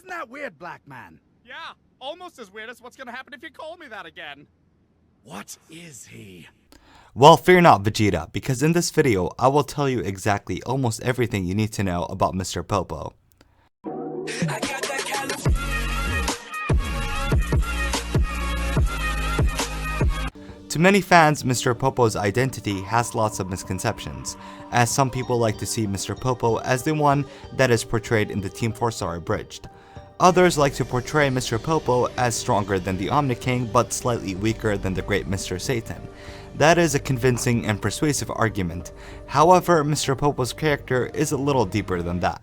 Isn't that weird, black man? Yeah, almost as weird as what's gonna happen if you call me that again. What is he? Well, fear not, Vegeta, because in this video, I will tell you exactly almost everything you need to know about Mr. Popo. To many fans, Mr. Popo's identity has lots of misconceptions, as some people like to see Mr. Popo as the one that is portrayed in the Team 4-Star Abridged. Others like to portray Mr. Popo as stronger than the Omni King but slightly weaker than the great Mr. Satan. That is a convincing and persuasive argument. However, Mr. Popo's character is a little deeper than that.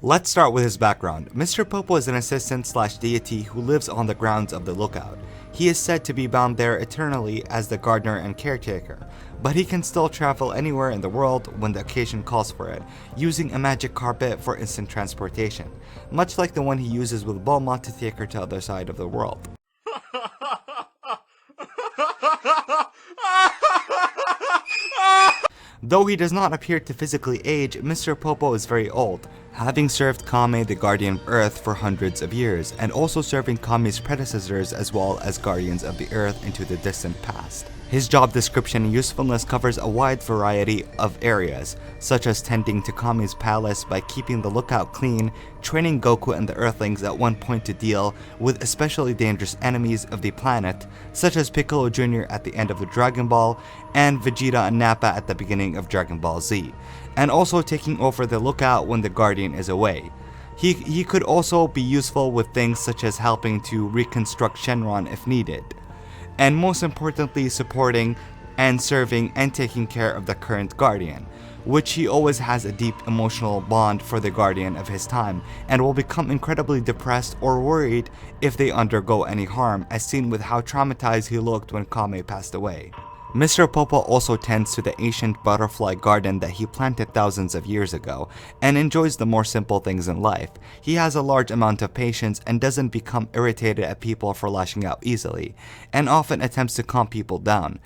Let's start with his background. Mr. Popo is an assistant/deity who lives on the grounds of the Lookout. He is said to be bound there eternally as the gardener and caretaker, but he can still travel anywhere in the world when the occasion calls for it, using a magic carpet for instant transportation, much like the one he uses with Bulma to take her to the other side of the world. Though he does not appear to physically age, Mr. Popo is very old, having served Kame, the Guardian of Earth, for hundreds of years, and also serving Kame's predecessors as well as Guardians of the Earth into the distant past. His job description and usefulness covers a wide variety of areas, such as tending to Kame's palace by keeping the lookout clean, training Goku and the Earthlings at one point to deal with especially dangerous enemies of the planet, such as Piccolo Jr. at the end of the Dragon Ball, and Vegeta and Nappa at the beginning of Dragon Ball Z, and also taking over the lookout when the Guardian is away. He could also be useful with things such as helping to reconstruct Shenron if needed, and most importantly supporting and serving and taking care of the current Guardian, which he always has a deep emotional bond for the Guardian of his time, and will become incredibly depressed or worried if they undergo any harm, as seen with how traumatized he looked when Kame passed away. Mr. Popo also tends to the ancient butterfly garden that he planted thousands of years ago, and enjoys the more simple things in life. He has a large amount of patience and doesn't become irritated at people for lashing out easily, and often attempts to calm people down.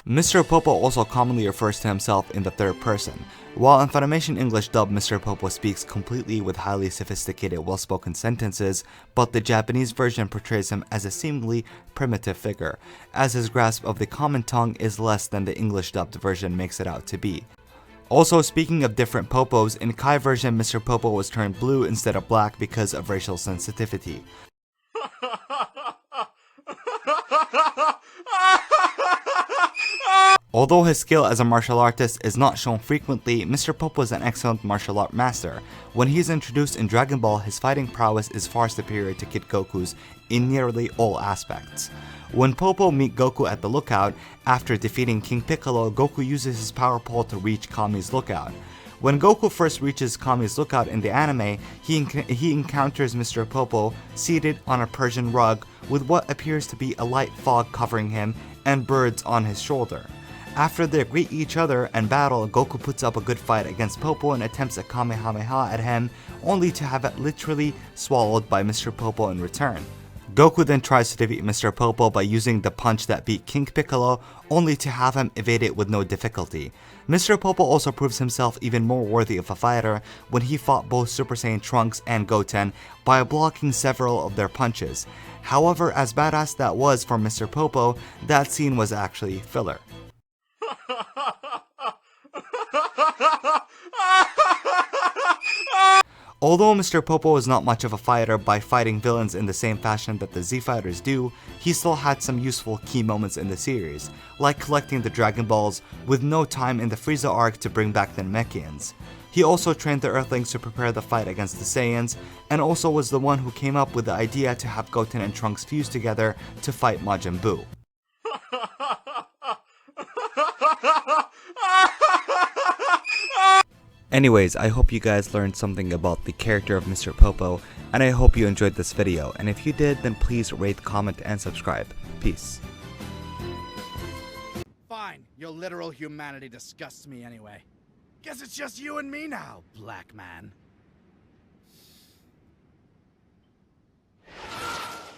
Mr. Popo also commonly refers to himself in the third person. While in Funimation English dub, Mr. Popo speaks completely with highly sophisticated, well-spoken sentences, but the Japanese version portrays him as a seemingly primitive figure, as his grasp of the common tongue is less than the English dubbed version makes it out to be. Also, speaking of different Popos, in Kai version, Mr. Popo was turned blue instead of black because of racial sensitivity. Although his skill as a martial artist is not shown frequently, Mr. Popo is an excellent martial art master. When he is introduced in Dragon Ball, his fighting prowess is far superior to Kid Goku's in nearly all aspects. When Popo meets Goku at the lookout, after defeating King Piccolo, Goku uses his power pole to reach Kame's lookout. When Goku first reaches Kame's lookout in the anime, he encounters Mr. Popo seated on a Persian rug with what appears to be a light fog covering him and birds on his shoulder. After they greet each other and battle, Goku puts up a good fight against Popo and attempts a Kamehameha at him, only to have it literally swallowed by Mr. Popo in return. Goku then tries to defeat Mr. Popo by using the punch that beat King Piccolo, only to have him evade it with no difficulty. Mr. Popo also proves himself even more worthy of a fighter when he fought both Super Saiyan Trunks and Goten by blocking several of their punches. However, as badass that was for Mr. Popo, that scene was actually filler. Although Mr. Popo is not much of a fighter by fighting villains in the same fashion that the Z Fighters do, he still had some useful key moments in the series, like collecting the Dragon Balls with no time in the Frieza arc to bring back the Namekians. He also trained the Earthlings to prepare the fight against the Saiyans, and also was the one who came up with the idea to have Goten and Trunks fuse together to fight Majin Buu. Anyways, I hope you guys learned something about the character of Mr. Popo, and I hope you enjoyed this video, and if you did, then please rate, comment, and subscribe. Peace. Fine, your literal humanity disgusts me anyway. Guess it's just you and me now, black man.